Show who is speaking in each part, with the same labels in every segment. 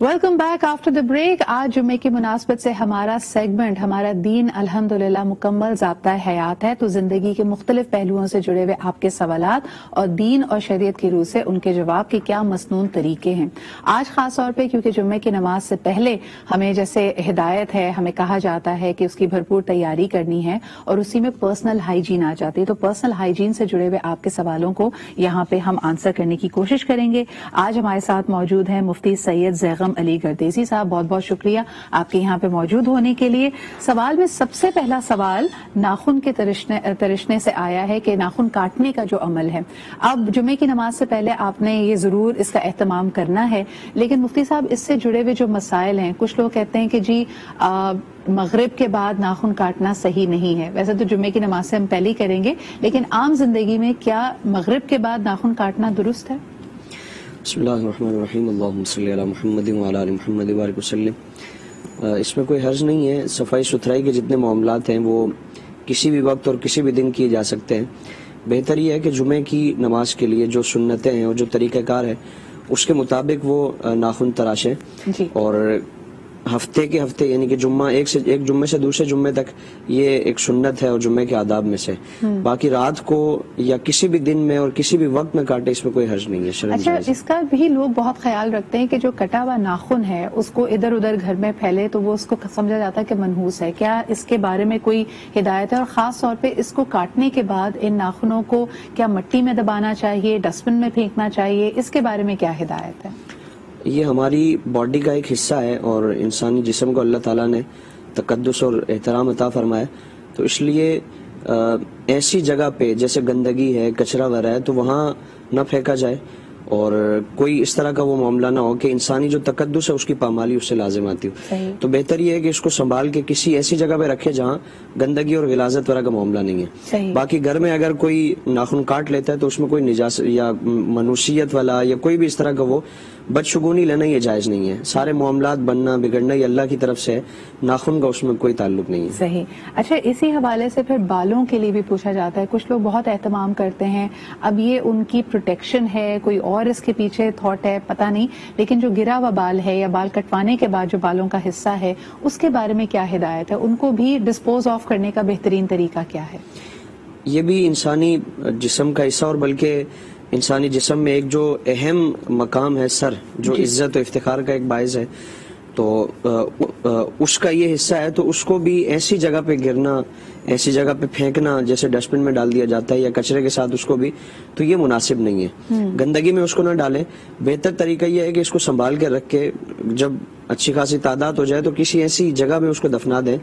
Speaker 1: Welcome back after the break. आज जुम्मे की मुनासबत से हमारा सेगमेंट हमारा दीन अल्हम्दुलिल्लाह मुकम्मल ज़ाब्ता हयात है। तो जिंदगी के मुख्तलिफ पहलुओं से जुड़े हुए आपके सवालात और दीन और शरीयत की रूह से उनके जवाब के क्या मसनून तरीके हैं। आज खास तौर पे क्योंकि जुम्मे की नमाज से पहले हमें जैसे हिदायत है, हमें कहा जाता है कि उसकी भरपूर तैयारी करनी है और उसी में पर्सनल हाइजीन आ जाती है। तो पर्सनल हाइजीन से जुड़े हुए आपके सवालों को यहाँ पे हम आंसर करने की कोशिश करेंगे। आज हमारे साथ मौजूद हैं मुफ्ती सैयद ज़ैगम अली गर्देसी साहब, बहुत बहुत शुक्रिया आपके यहाँ पे मौजूद होने के लिए। सवाल में सबसे पहला सवाल नाखून के तरिशने से आया है कि नाखून काटने का जो अमल है, अब जुमे की नमाज से पहले आपने ये जरूर इसका एहतमाम करना है, लेकिन मुफ्ती साहब इससे जुड़े हुए जो मसाइल हैं, कुछ लोग कहते हैं कि जी मगरिब के बाद नाखून काटना सही नहीं है। वैसे तो जुमे की नमाज से हम पहले ही करेंगे, लेकिन आम जिंदगी में क्या मगरिब के बाद नाखून काटना दुरुस्त है?
Speaker 2: बिस्मिल्लाहिर्रहमानिर्रहीम, अल्लाहुम्मा सल्ली अला मुहम्मदिन व अला आलि मुहम्मद व बारिक वसल्लम। इसमें कोई हर्ज नहीं है। सफाई सुथराई के जितने मामलात हैं वो किसी भी वक्त और किसी भी दिन किए जा सकते हैं। बेहतर ये है कि जुमे की नमाज के लिए जो सुन्नतें हैं और जो तरीक़ाकार है उसके मुताबिक वो नाखून तराशें और हफ्ते के हफ्ते यानी कि जुम्मा एक जुम्मे से दूसरे जुम्मे तक ये एक सुन्नत है और जुम्मे के आदाब में से। बाकी रात को या किसी भी दिन में और किसी भी वक्त में काटे, इसमें कोई हर्ज नहीं है।
Speaker 1: अच्छा, इसका भी लोग बहुत ख्याल रखते हैं कि जो कटा हुआ नाखून है उसको इधर उधर घर में फैले तो वो उसको समझा जाता है कि मनहूस है। क्या इसके बारे में कोई हिदायत है? और खास तौर पे इसको काटने के बाद इन नाखूनों को क्या मिट्टी में दबाना चाहिए, डस्टबिन में फेंकना चाहिए? इसके बारे में क्या हिदायत है?
Speaker 2: ये हमारी बॉडी का एक हिस्सा है और इंसानी जिस्म को अल्लाह ताला ने तकद्दुस और एहतराम अता फरमाया, तो इसलिए ऐसी जगह पे जैसे गंदगी है, कचरा वगैरह है, तो वहाँ न फेंका जाए और कोई इस तरह का वो मामला ना हो कि इंसानी जो तकद्दुस है उसकी पामाली उससे लाजिम आती हो। तो बेहतर ये है कि इसको संभाल के किसी ऐसी जगह पे रखे जहाँ गंदगी और गिलाजत वगैरह का मामला नहीं है। बाकी घर में अगर कोई नाखून काट लेता है तो उसमें कोई निजात या मनुसियत वाला या कोई भी इस तरह का वो बदशगुनी लेना ये जायज नहीं है। सारे मामलात बनना बिगड़ना ये अल्लाह की तरफ से है, नाखून का उसमें कोई ताल्लुक नहीं है।
Speaker 1: सही। अच्छा, इसी हवाले से फिर बालों के लिए भी पूछा जाता है, कुछ लोग बहुत एहतमाम करते हैं। अब ये उनकी प्रोटेक्शन है, कोई और इसके पीछे थॉट है, पता नहीं, लेकिन जो गिरा हुआ बाल है या बाल कटवाने के बाद जो बालों का हिस्सा है उसके बारे में क्या हिदायत है? उनको भी डिस्पोज ऑफ करने का बेहतरीन तरीका क्या है?
Speaker 2: ये भी इंसानी जिस्म का हिस्सा और बल्कि इंसानी जिस्म में एक जो अहम मकाम है सर, जो इज्जत और इफ्तिखार का एक बाइज़ है, तो उसका ये हिस्सा है। तो उसको भी ऐसी जगह पे गिरना, ऐसी जगह पे फेंकना जैसे डस्टबिन में डाल दिया जाता है या कचरे के साथ उसको भी, तो ये मुनासिब नहीं है। गंदगी में उसको ना डालें। बेहतर तरीका ये है कि इसको संभाल के रख के जब अच्छी खासी तादाद हो जाए तो किसी ऐसी जगह में उसको दफना दें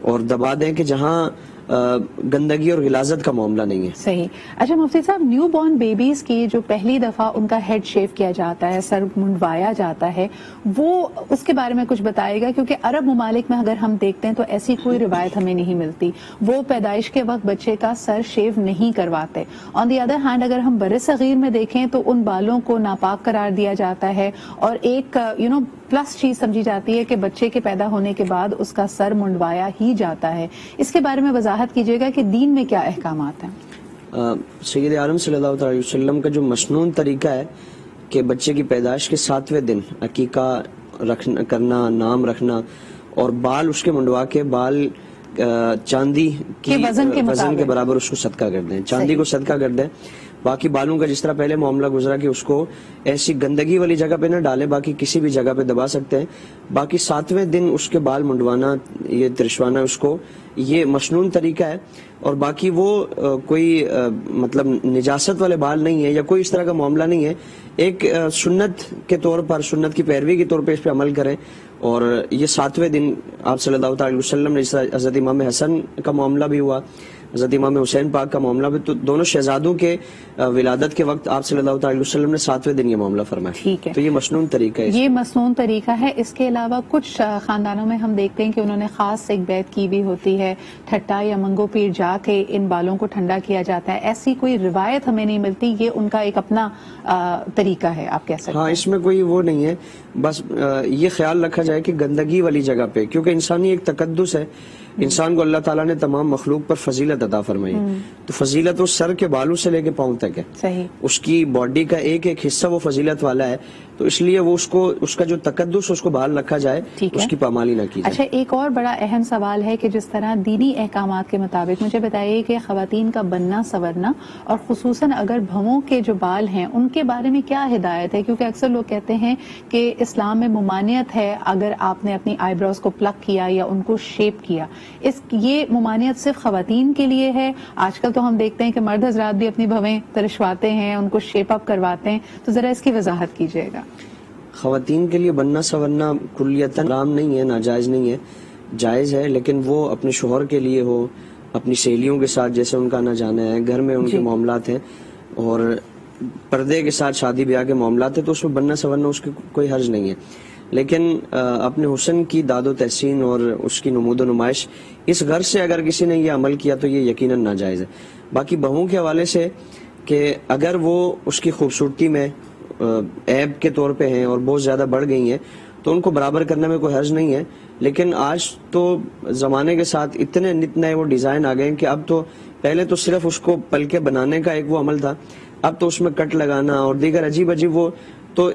Speaker 2: और दबा दें कि जहाँ गंदगी और गिलाजत का मामला नहीं है।
Speaker 1: सही। अच्छा मुफ्ती साहब, न्यू बॉर्न बेबीज की जो पहली दफा उनका हेड शेव किया जाता है, सर मुंडवाया जाता है, वो उसके बारे में कुछ बताएगा? क्योंकि अरब मुमालिक में अगर हम देखते हैं तो ऐसी कोई रिवायत हमें नहीं मिलती। वो पैदाइश के वक्त बच्चे का सर शेव नहीं करवाते। ऑन दी अदर हैंड अगर हम बड़े सगीर में देखें तो उन बालों को नापाक करार दिया जाता है और एक प्लस चीज समझी जाती है कि बच्चे के पैदा होने के बाद उसका सर मुंडवाया ही जाता है। इसके बारे में वजाहत कीजिएगा कि दीन में क्या अहकामात हैं?
Speaker 2: सैयद आलम सल्लल्लाहु अलैहि वसल्लम का जो मसनून तरीका है कि बच्चे की पैदाइश के 7वें दिन अकीका करना, नाम रखना और बाल उसके मुंडवा के बाल चांदी की वजन के बराबर उसको सदका कर दें, चांदी को सदका कर दें। बाकी बालों का जिस तरह पहले मामला गुजरा कि उसको ऐसी गंदगी वाली जगह पे ना डालें, बाकी किसी भी जगह पे दबा सकते हैं। बाकी 7वें दिन उसके बाल मुंडवाना, ये तिरछवाना, उसको ये मसनून तरीका है। और बाकी वो कोई मतलब निजासत वाले बाल नहीं है या कोई इस तरह का मामला नहीं है। एक सुन्नत के तौर पर, सुन्नत की पैरवी के तौर पर इस पे अमल करें। और ये 7वें दिन आप सल्लल्लाहु अलैहि वसल्लम ने, हज़रत इमाम हसन का मामला भी हुआ, हज़रत इमाम हुसैन पाक का मामला भी, तो दोनों शहजादों के विलादत के वक्त आप सल्लल्लाहु अलैहि वसल्लम ने 7वें दिन ये मामला फरमाया।
Speaker 1: ठीक है,
Speaker 2: तो ये मसनून तरीका है।
Speaker 1: ये मसनून तरीका है। इसके अलावा कुछ खानदानों में हम देखते हैं कि उन्होंने खास एक बैत की भी होती है, ठट्टा या मंगो पीर जाके इन बालों को ठंडा किया जाता है। ऐसी कोई रिवायत हमें नहीं मिलती, ये उनका एक अपना तरीका है, आप कह सकते हैं।
Speaker 2: हाँ, इसमें कोई वो नहीं है। बस ये ख्याल रखा जाए कि गंदगी वाली जगह पे, क्योंकि इंसानी एक तकद्दुस है انسان کو اللہ تعالیٰ نے تمام مخلوق پر فضیلت عطا فرمائی، تو فضیلت وہ سر کے بالوں سے لے کے پاؤں تک ہے،
Speaker 1: صحیح،
Speaker 2: اس کی باڈی کا ایک ایک حصہ وہ فضیلت والا ہے، تو اس لیے وہ اس کا جو تقدس اس کو بحال رکھا جائے، اس کی پامالی نہ کی جائے۔
Speaker 1: اچھا، ایک اور بڑا اہم سوال ہے کہ جس طرح دینی احکامات کے مطابق مجھے بتائیے کہ خواتین کا بننا سورنا اور خصوصاً اگر بھووں کے جو بال ہیں ان کے بارے میں کیا ہدایت ہے؟ کیونکہ اکثر لوگ کہتے ہیں کہ اسلام میں ممانعت ہے اگر آپ نے اپنی آئی براؤز کو پلک کیا یا ان کو شیپ کیا، یہ ممانعت صرف خواتین کے لیے ہے؟ آج کل تو ہم دیکھتے ہیں کہ مرد حضرات بھی اپنی بھویں ترشواتے ہیں، ان کو شیپ اپ کرواتے ہیں، تو ذرا اس کی وضاحت کیجیے گا۔
Speaker 2: خواتین کے لیے بننا سورنا کلیتاً حرام نہیں ہے، ناجائز نہیں ہے، جائز ہے، لیکن وہ اپنے شوہر کے لیے ہو، اپنی سہیلیوں کے ساتھ جیسے ان کا آنا جانا ہے، گھر میں ان کے معاملات ہیں اور پردے کے ساتھ شادی بیاہ کے معاملات ہیں، تو اس میں بننا سورنا اس کی کوئی حرج نہیں ہے، لیکن اپنے حسن کی داد و تحسین اور اس کی نمود و نمائش اس غرض سے اگر کسی نے یہ عمل کیا تو یہ یقیناً ناجائز ہے۔ باقی بہوؤں کے حوالے سے کہ اگر وہ اس کی خوبصورتی میں عیب کے طور پہ ہیں اور بہت زیادہ بڑھ گئی ہیں تو ان کو برابر کرنے میں کوئی حرج نہیں ہے، لیکن آج تو زمانے کے ساتھ اتنے نت نئے وہ ڈیزائن آ گئے ہیں کہ اب تو پہلے تو صرف اس کو پلکے بنانے کا ایک وہ عمل تھا، اب تو اس میں کٹ لگانا اور دیگر عجیب عجیب وہ تو